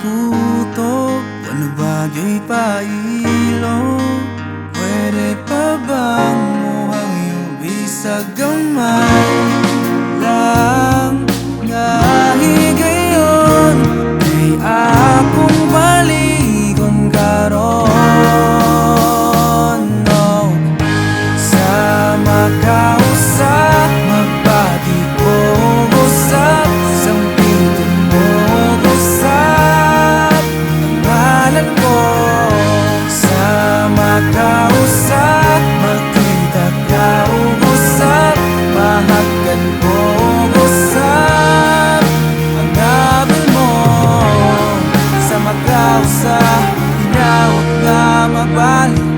kuto, ano bagay pailo. Pwede pa bang muhang iyong bisag gamay lang ngahi gayon, kay akong baligon karon. No, sa makausap magpati ko usap, sampitin mo usap ang ngalan ko. Sa makausap magkita ka usap, mahagkan ko usap ang gabi mo. Sa makausap tinawag nga mabalik